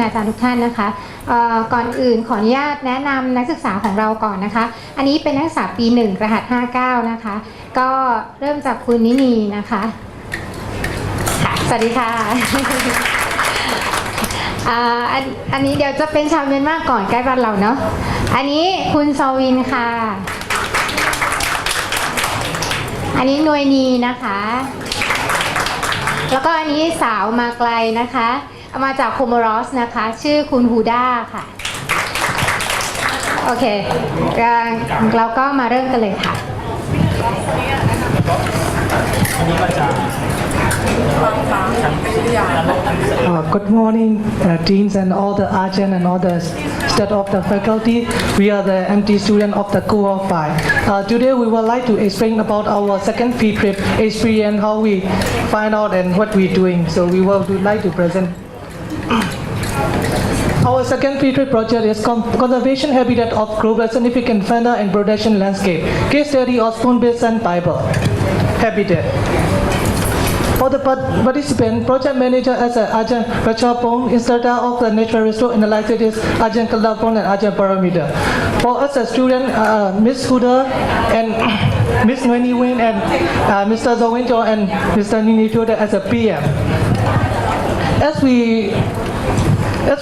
อาจารย์ทุกท่านนะคะก่อนอื่นขออนุญาตแนะนำนักศึกษาของเราก่อนนะคะอันนี้เป็นนักศึกษาปี1รหัส59นะคะก็เริ่มจากคุณนินีนะคะค่ะสวัสดีค่ะ อันนี้เดี๋ยวจะเป็นชาวเมียนมาก่อนใกล้บ้านเราเนาะอันนี้คุณซอวินค่ะอันนี้หน่วยนีนะคะแล้วก็อันนี้สาวมาไกลนะคะมาจากโคโมรอสนะคะชื่อคุณฮูด้าค่ะโอเคเราก็มาเริ่มกันเลยค่ะ Good morning, deans and all the agent and all the staff of the faculty. We are the MT student of the Cohort 5. Today we would like to explain about our second field trip experience, how we find out and what we're doing. So we would like to present. Our second field trip project is Conservation Habitat of Global Significant Fauna and Production Landscape. Case study of spoon-based sandpiper habitat. For the participant, project manager as Ajahn Rachapong, instructor of the Nature Resource Analysis is Ajahn Kalapong and Ajahn Paramita. For us as student, Ms. Houda and Ms.New and Mr.Zaw and Mr.Nyi as a PM. As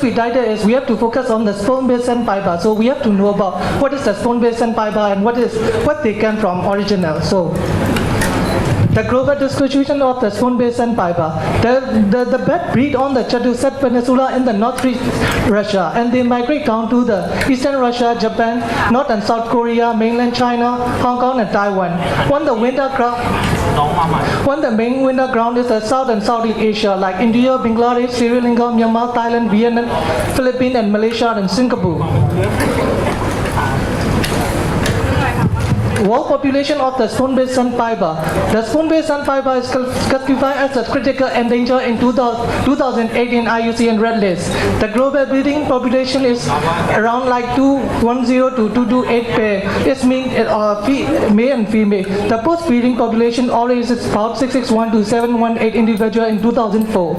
we did is we have to focus on the spoon-based sandpiper. So we have to know about what is the spoon-based sandpiper and what they came from original. So the global distribution of the spoon-based sandpiper. The bird breed on the Chatuset Peninsula in the northeast Russia, and they migrate down to the eastern Russia, Japan, North and South Korea, mainland China, Hong Kong and Taiwan. When the main winter ground is the South and Southeast Asia, like India, Bangladesh, Sri Lanka, Myanmar, Thailand, Vietnam, Philippines and Malaysia and Singapore. World population of the spoon-based sandpiper. The spoon-based sandpiper is classified as a critical endangered in 2008 in IUCN Red List. The global breeding population is around like 210 to 228 pair. It means male and female. The post-breeding population already is about 661 to 718 individual in 2004.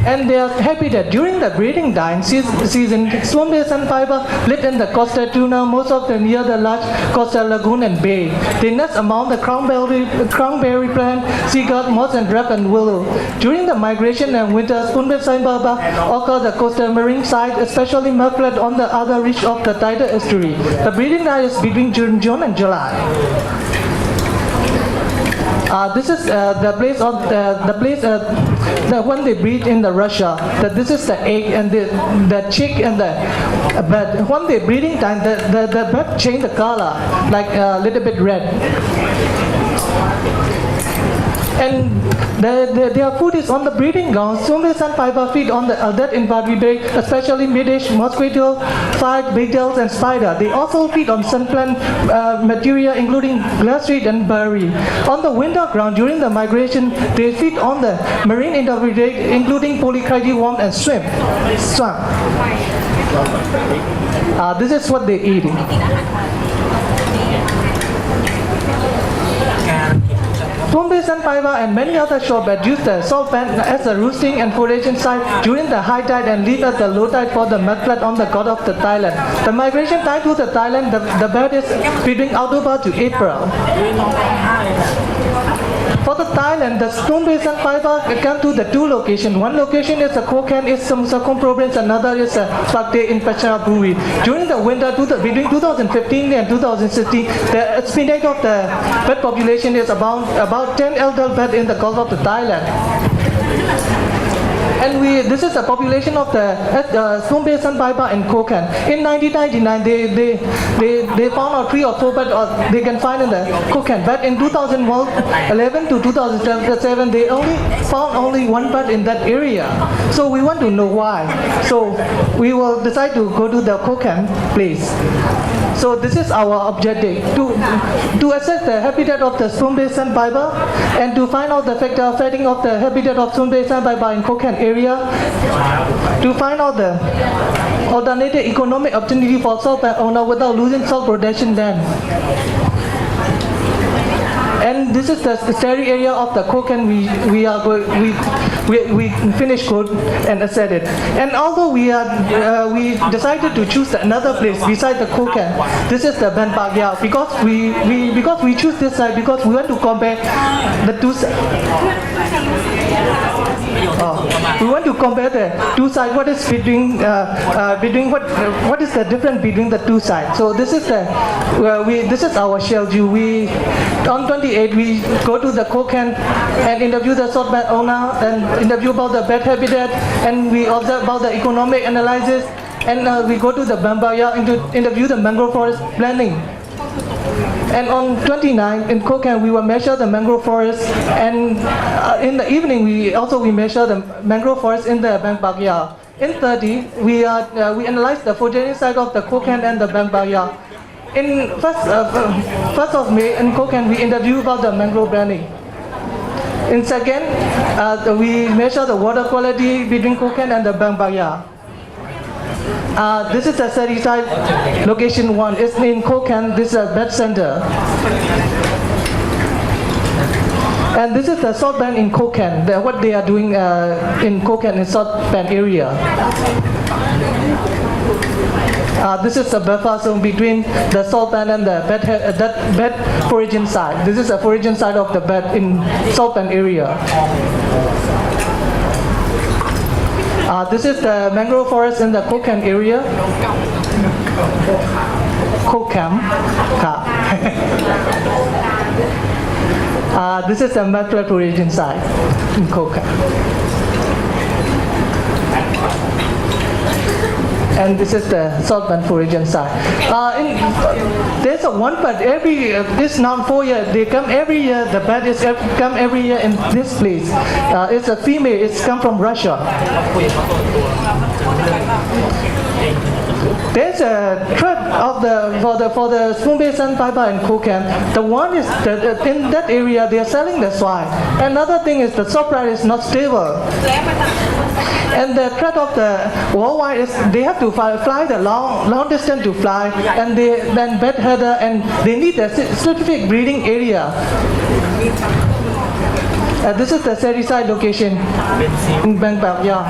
And their habitat during the breeding time season, spoon-based sandpiper live in the coastal tuna, most of them near the large coastal lagoon and bay. They nest among the cranberry plant, seagull, moss and rap and willow. During the migration and winter, spoon-based sandpiper occur the coastal marine side, especially mudflat on the other reach of the tidal estuary. The breeding time is between June and July. This is the place of when they breed in the Russia. This is the egg and the chick and the bird. When they breeding time, the bird change the color like a little bit red. And their food is on the breeding ground. Spoon-based sandpiper feed on the adult invertebrate, especially middish, mosquito, fly, beetles, and spider. They also feed on sun plant material, including glassweed and berry. On the winter ground, during the migration, they feed on the marine invertebrate, including polychaete worm and shrimp. This is what they eat. Spoon-based sandpiper and many other shorebirds use the salt pan as a roosting and foraging site during the high tide and leave at the low tide for the mudflat on the coast of the Thailand. The migration time to the Thailand, the bird is between October to April. For the Thailand, the spoon-based sandpiper come to the two locations. One location is the Kokhan, is some province, another is Phakte in Phetchaburi. During the winter, between 2015 and 2016, the estimate of the bird population is about 10 adult birds in the Gulf of the Thailand. And this is the population of the spoon-based sandpiper in Kokhan. In 1999, they found out 3 or 4 birds they can find in the Kokhan. But in 2011 to 2007, they found only 1 bird in that area. So we want to know why. So we will decide to go to the Kokhan place. So this is our objective, to assess the habitat of the spoon-based sandpiper and to find out the factor affecting of the habitat of spoon-based sandpiper in Kokhan area, to find out the alternative economic opportunity for salt owner without losing salt production land. And this is the stereo area of the Kokan. We finished code and asset it. And although we decided to choose another place beside the Kokan, this is the Ben Bagya, because we choose this side because we want to compare the two we want to compare the two sides. What is between what is the difference between the two sides? So this is the this is our shell view. We on 28 we go to the Kokan and interview the salt bed owner and interview about the bed habitat, and we observe about the economic analysis, and we go to the Bambaya to interview the mangrove forest planning. And on 29 in Kokan we will measure the mangrove forest, and in the evening we measure the mangrove forest in the Bang Bagya. In 30 we analyze the photogenic side of the Kokan and the Bang Bagya. In first of May in Kokan we interview about the mangrove branding. In second we measure the water quality between Kokan and the Bang Bagya. This is the study site location 1. It's in Kokan. This is a bed center. And this is the salt pan in Kokan. What they are doing in Kokan in salt pan area. This is the buffer zone between the salt pan and the bed foraging side. This is the foraging side of the bed in salt pan area. This is the mangrove forest in the Kokan area. Kokam. This is the mudflat foraging site in Kokan. And this is the salt pan foraging site. There's a one bird every this now 4 years. They come every year. The bird is come every year in this place. It's a female. It's come from Russia. There's a threat of for the spoon-bait sandpiper in Kokan. The one is that in that area they are selling the swine. Another thing is the supply is not stable. And the threat of the worldwide is they have to fly the long distance to fly, and then bed header, and they need a specific breeding area. This is the Seriside location in Bangkok. Yeah.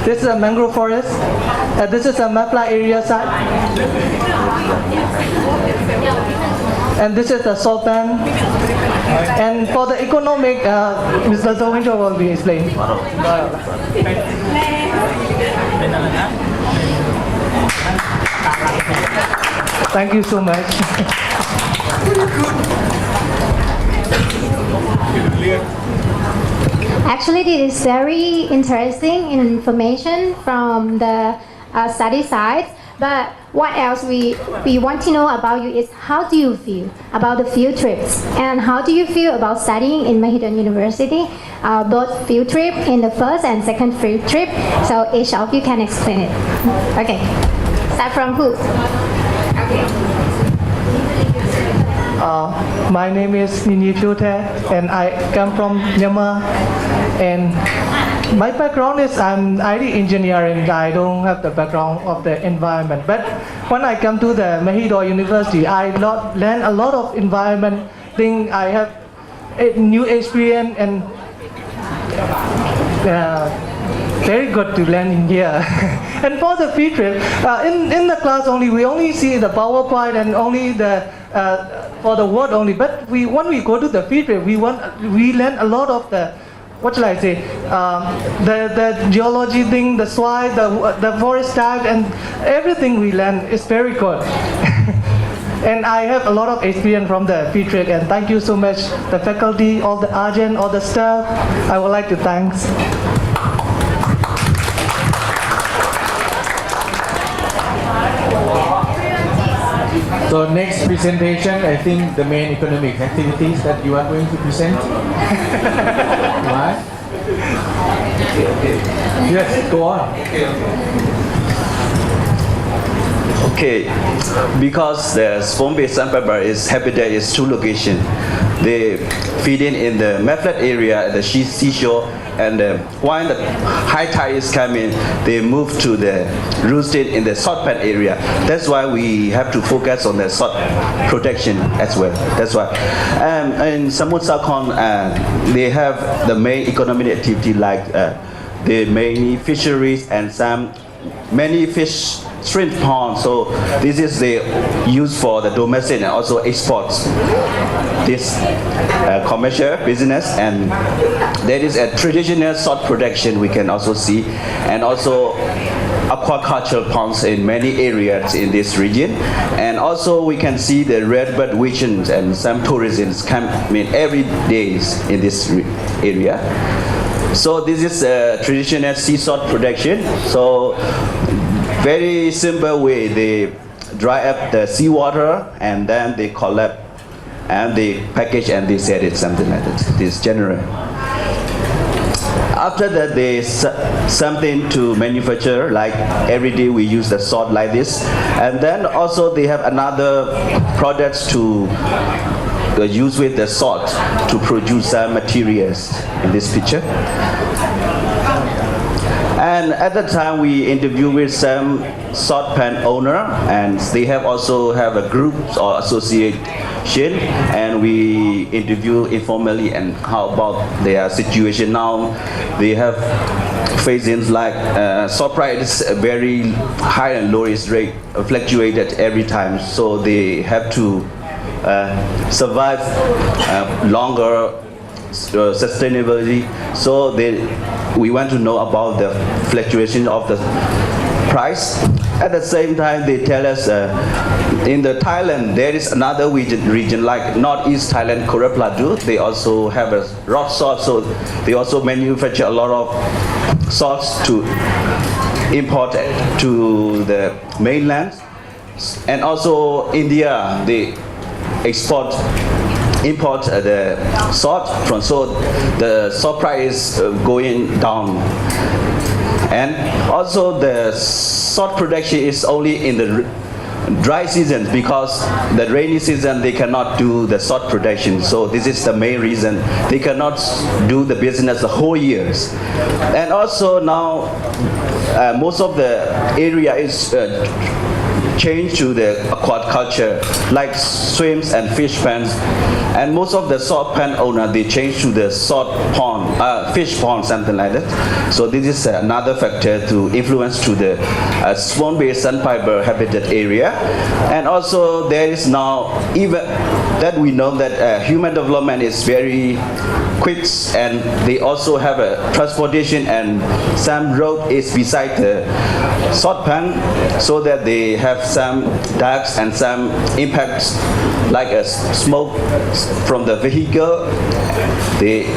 This is a mangrove forest. This is a Mapla area site. And this is the salt pan. And for the economic, Mr.Zaw will be explained. Thank you so much. Actually, this is very interesting information from the study side. But what else we want to know about you is how do you feel about the field trips, and how do you feel about studying in Mahidol University, both field trip in the first and second field trip. So each of you can explain it. Okay, start from who? Okay. My name is Ms.Nyi and I come from Myanmar. And my background is I'm IT engineer, and I don't have the background of the environment. But when I come to the Mahidol University, I learn a lot of environment thing. I have a new experience, and very good to learn in here. And for the field trip, in the class only, we only see the PowerPoint and only the for the word only. But when we go to the field trip, we learn a lot of the, what shall I say, the geology thing, the soil, the forest type, and everything we learn is very good. And I have a lot of experience from the field trip, and thank you so much, the faculty, all the agent, all the staff. I would like to thank. So next presentation, I think the main economic activities that you are going to present. Why? Yes, go on. Okay, because the spoon-bait sandpiper habitat is two locations. They feed in the Mapflat area at the seashore and when the high tide is coming, they move to the roosted in the salt pan area. That's why we have to focus on the salt protection as well. That's why. In Samut Sakhon, they have the main economic activity like the many fisheries and some many fish shrimp ponds. So this is the use for the domestic and also exports. This commercial business, and there is a traditional salt production we can also see, and also aquaculture ponds in many areas in this region. And also we can see the redbird visions and some tourism come in every day in this area. So this is a traditional sea salt production. So very simple way, they dry up the seawater and then they collect and they package and they sell it, something like that. This general. After that, they something to manufacture, like every day we use the salt like this. And then also they have another products to use with the salt to produce some materials in this picture. And at the time we interview with some salt pan owner, and they have also have a group or association, and we interview informally and how about their situation now. They have facing like salt price is very high and low rate fluctuated every time, so they have to survive longer sustainability. So we want to know about the fluctuation of the price. At the same time, they tell us in the Thailand there is another region like northeast Thailand, Korapladu. They also have a rock salt, so they also manufacture a lot of salts to import to the mainland. And also India, they import the salt from, so the salt price is going down. And also the salt production is only in the dry season, because the rainy season they cannot do the salt production. So this is the main reason they cannot do the business the whole years. And also now most of the area is changed to the aquaculture, like shrimps and fish ponds. And most of the salt pan owner, they change to the salt pond, fish pond, something like that. So this is another factor to influence to the swan-based sandpiper habitat area. And also there is now, even that we know that human development is very quick, and they also have a transportation, and some road is beside the salt pan, so that they have some dust and some impacts like a smoke from the vehicle. They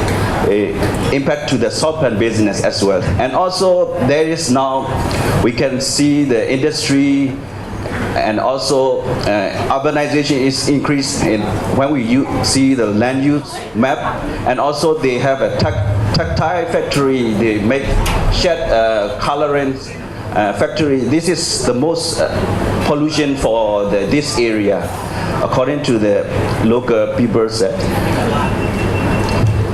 impact to the salt pan business as well. And also there is now, we can see the industry and also urbanization is increased in when we see the land use map. And also they have a tactile factory, they make shed coloring factory. This is the most pollution for this area, according to the local people said.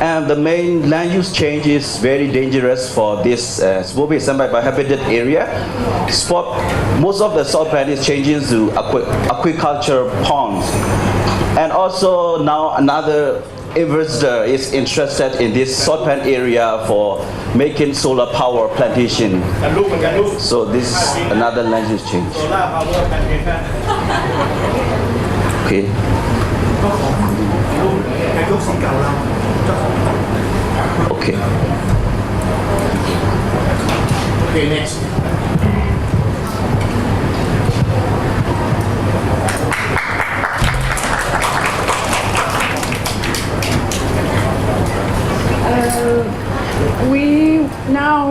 And the main land use change is very dangerous for this swan-based sandpiper habitat area. Most of the salt pan is changing to aquaculture ponds. And also now another investor is interested in this salt pan area for making solar power plantation. So this is another land use change. Okay. Okay. Okay, next.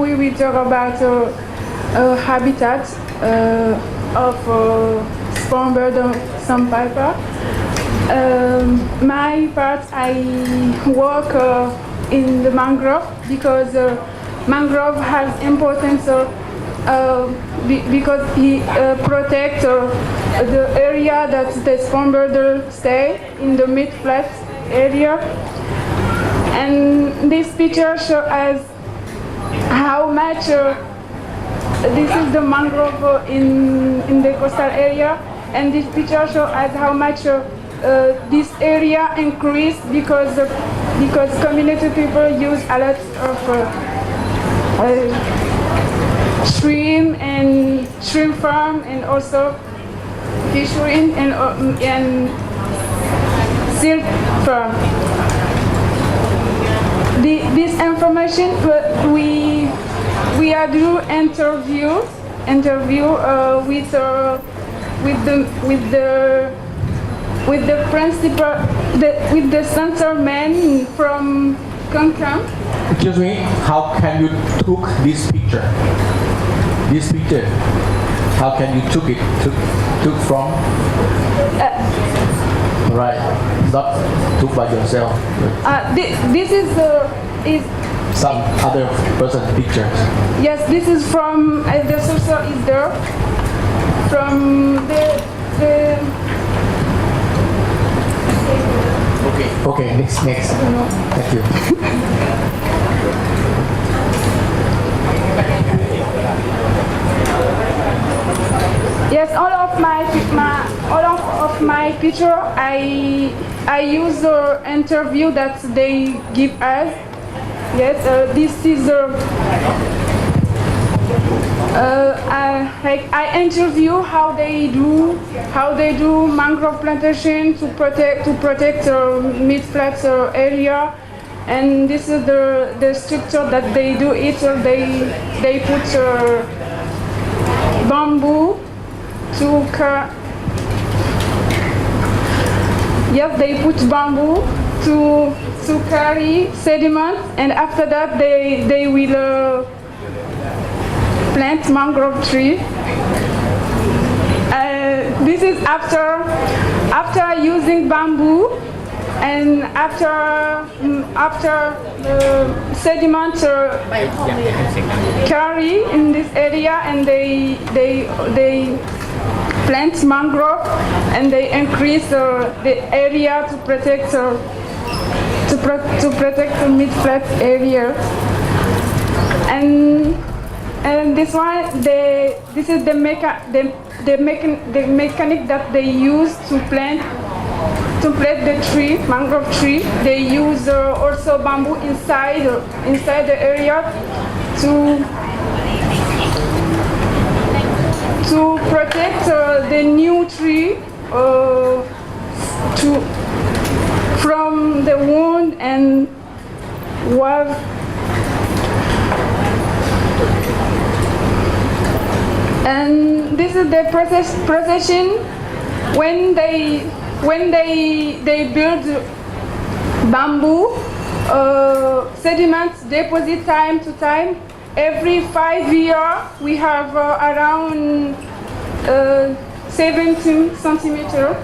We will talk about habitat of swan-bird sandpiper. My part, I work in the mangrove, because mangrove has importance because he protects the area that the swan-bird stay in the mid-flat area. And this picture shows us how much this is the mangrove in the coastal area, and this picture shows us how much this area increased because community people use a lot of shrimp and shrimp farm, and also fishery and silk farm. This information we are do interview with the principal, with the center man from Kankam. Excuse me, how can you took this picture? This picture, how can you took it? Took from? Right, not took by yourself. This is Some other person pictures. yes, this is from the source is there from the Okay, next. Thank you. yes, all of my picture I use the interview that they give us. Yes, this is I interview how they do mangrove plantation to protect mid flats area, and this is the structure that they do it. They put bamboo to they put bamboo to carry sediment, and after that they will plant mangrove tree. This is after using bamboo, and after sediment carry in this area, and they plant mangrove, and they increase the area to protect the mid-flat area. And this one, this is the mechanic that they use to plant the tree, mangrove tree. They use also bamboo inside the area to protect the new tree from the wound and wave. And this is the procession when they build bamboo sediments deposit time to time. Every 5 years we have around 17 centimeters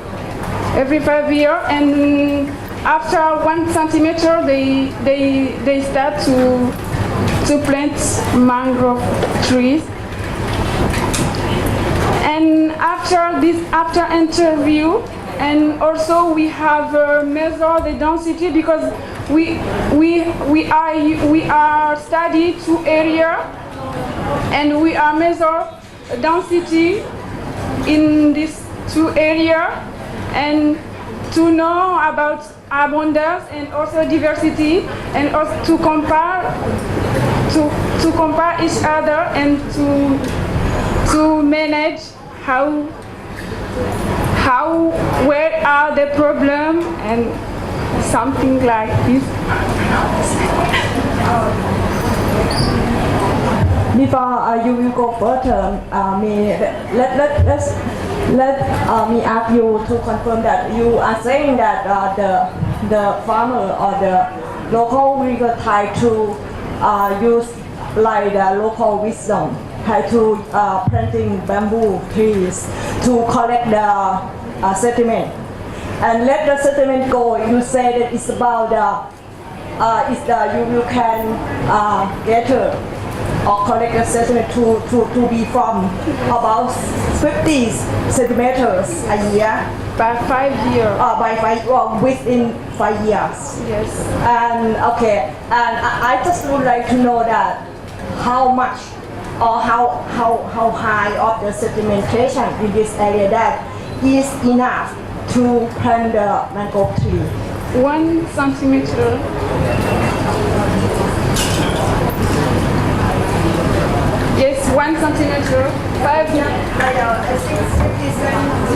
every 5 years, and after 1 centimeter they start to plant mangrove trees. And after interview, and also we have measure the density, because we are study 2 area, and we are measure density in this 2 area, and to know about abundance and also diversity, and also to compare each other, and to manage where are the problem, and something like this. Before you will go further, let me ask you to confirm that you are saying that the farmer or the local will try to use like the local wisdom, try to planting bamboo trees to collect the sediment, and let the sediment go. You say that it's about you can gather or collect the sediment to be from about 50 centimeters a year. By 5 years. Within 5 years. Yes. And okay, and I just would like to know that how much or how high of the sedimentation in this area that is enough to plant the mangrove tree? 1 centimeter. Yes, 1 centimeter. 5.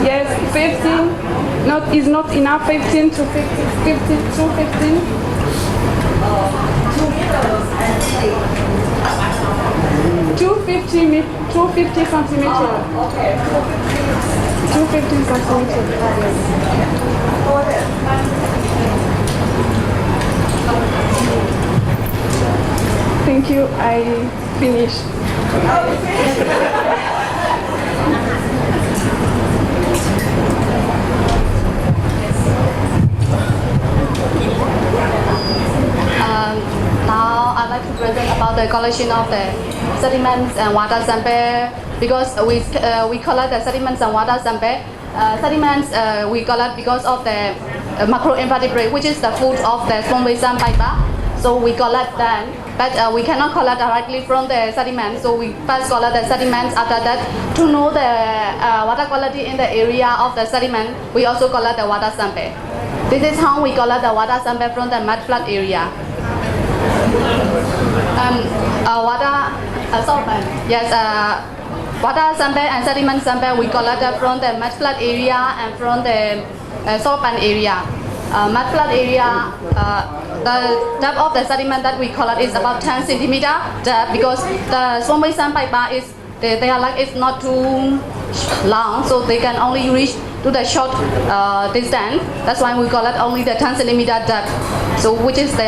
Yes, 15. Not is not enough. 15 to 50. 50 to 15. 2 meters and 250 centimeter. okay, 250 centimeter. Thank you. I finished. Now I'd like to present about the collection of the sediments and water sample because we collect the sediments and water sample. Sediments we collect because of the macroinvertebrate, which is the food of the small basin piper. So we collect them, but we cannot collect directly from the sediments. So we first collect the sediments. After that, to know the water quality in the area of the sediment, we also collect the water sample. This is how we collect the water sample from the mud flood area. Water sample and sediment sample we collected from the mud flood area and from the salt pan area. Mud flood area, the depth of the sediment that we collect is about 10 centimeter depth because the swamp basin piper is their leg is not too long, so they can only reach to the short distance. That's why we collect only the 10 centimeter depth, so which is the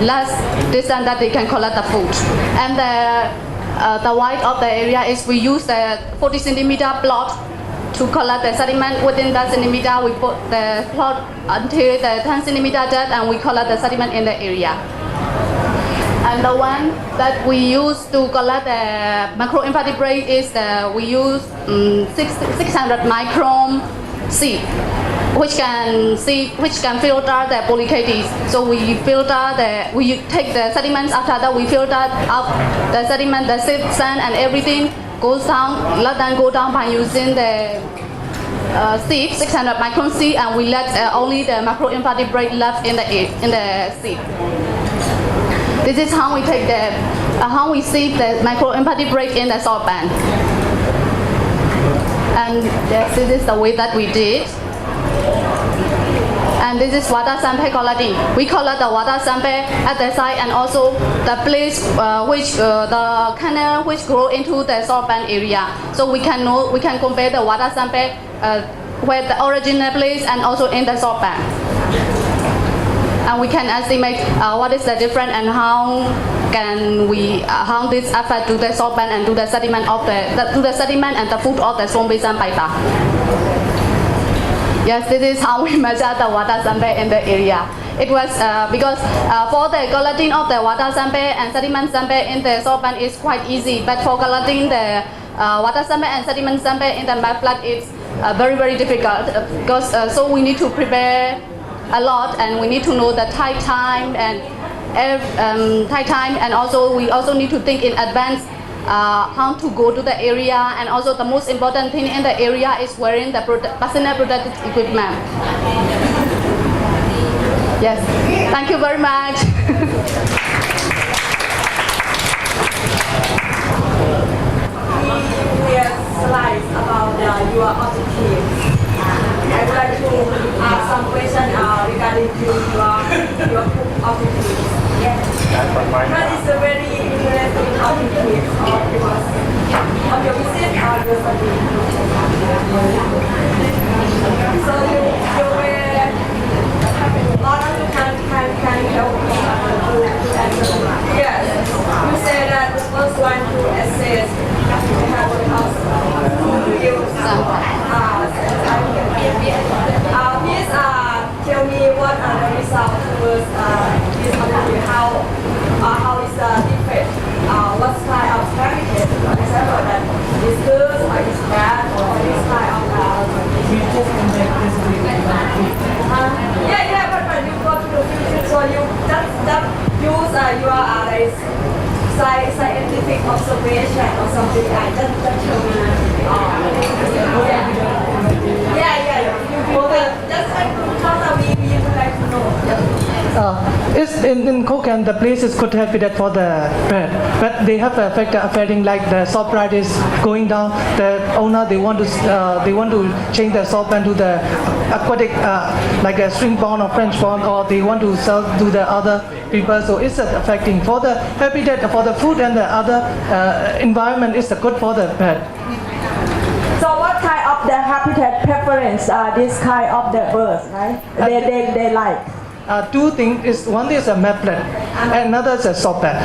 less distance that they can collect the food. And the width of the area is we use the 40 centimeter plot to collect the sediment. Within that centimeter, we put the plot until the 10 centimeter depth, and we collect the sediment in the area. And the one that we use to collect the macroinvertebrate is we use 600 micron sieve, which can filter the polychaetes. So we take the sediments. After that, we filter out the sediment, the sieve, sand, and everything goes down. Let them go down by using the sieve, 600 micron sieve, and we let only the macroinvertebrate left in the sieve. This is how we take how we sieve the macroinvertebrate in the salt pan. And this is the way that we did. And this is water sample collecting. We collect the water sample at the site and also the place the canal which grow into the salt pan area. So we can compare the water sample where the original place and also in the salt pan. And we can estimate what is the difference and how this affect to the salt pan and to the sediment and the food of the swamp basin piper. Yes, this is how we measure the water sample in the area. It was because for the collecting of the water sample and sediment sample in the salt pan is quite easy, but for collecting the water sample and sediment sample in the mud flood it's very, very difficult because so we need to prepare a lot, and we need to know the tide time and also we also need to think in advance how to go to the area, and also the most important thing in the area is wearing the personal protective equipment. Yes, thank you very much. We have slides about your objectives. I would like to ask some questions regarding to your objectives. Yes. That is a very interesting objective of your visit or your study. So you were Lauren can help to answer. Yes. You said that the first one to assess the house. Please tell me what are the results towards this objective. How is the different? What kind of strategies, for example, that is good or is bad, or this kind of but you go to the future, so you just use your scientific observation or something like that. In Kokand, the place is good habitat for the bird, but they have a factor affecting like the soft price is going down. The owner they want to change the soft pen to the aquatic like a string pond or French pond, or they want to sell to the other people. So it's affecting for the habitat, for the food and the other environment. Is good for the bird. So what kind of the habitat preference are this kind of the birds, right? They like. Two things is one is a maplet, another is a soft pen.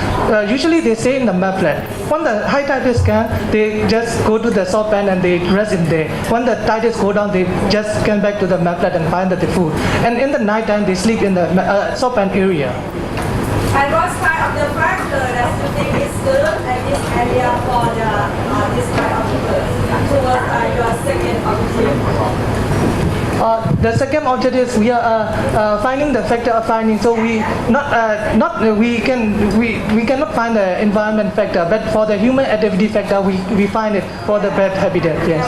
Usually they stay in the maplet. When the high tide is come, they just go to the soft pen and they rest in there. When the tide is go down, they just come back to the maplet and find the food. And in the night time, they sleep in the soft pen area. And what kind of the factor that you think is good in this area for the this kind of birds towards your second objective? The second objective is we are finding the factor of finding. So we we cannot find the environment factor, but for the human activity factor, we find it for the bird habitat. Yes.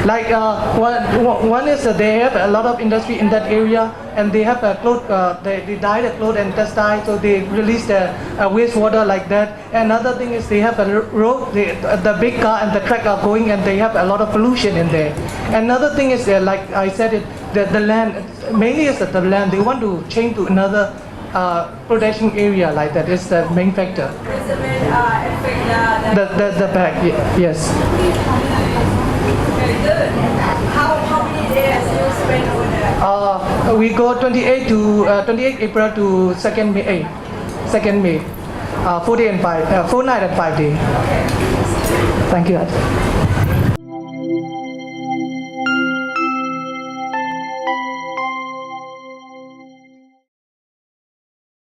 Like one is they have a lot of industry in that area, and they have a clothes. They dye the clothes and textile, so they release the wastewater like that. Another thing is they have a road. The big car and the truck are going, and they have a lot of pollution in there. Another thing is like I said it, the land mainly is the land. They want to change to another protection area like that. Is the main factor. It's the main effect. The back, yes. Very good. How many days you spend over there? We go 28 April to 2nd May. 2nd May. 4 nights and 5 days. Thank you.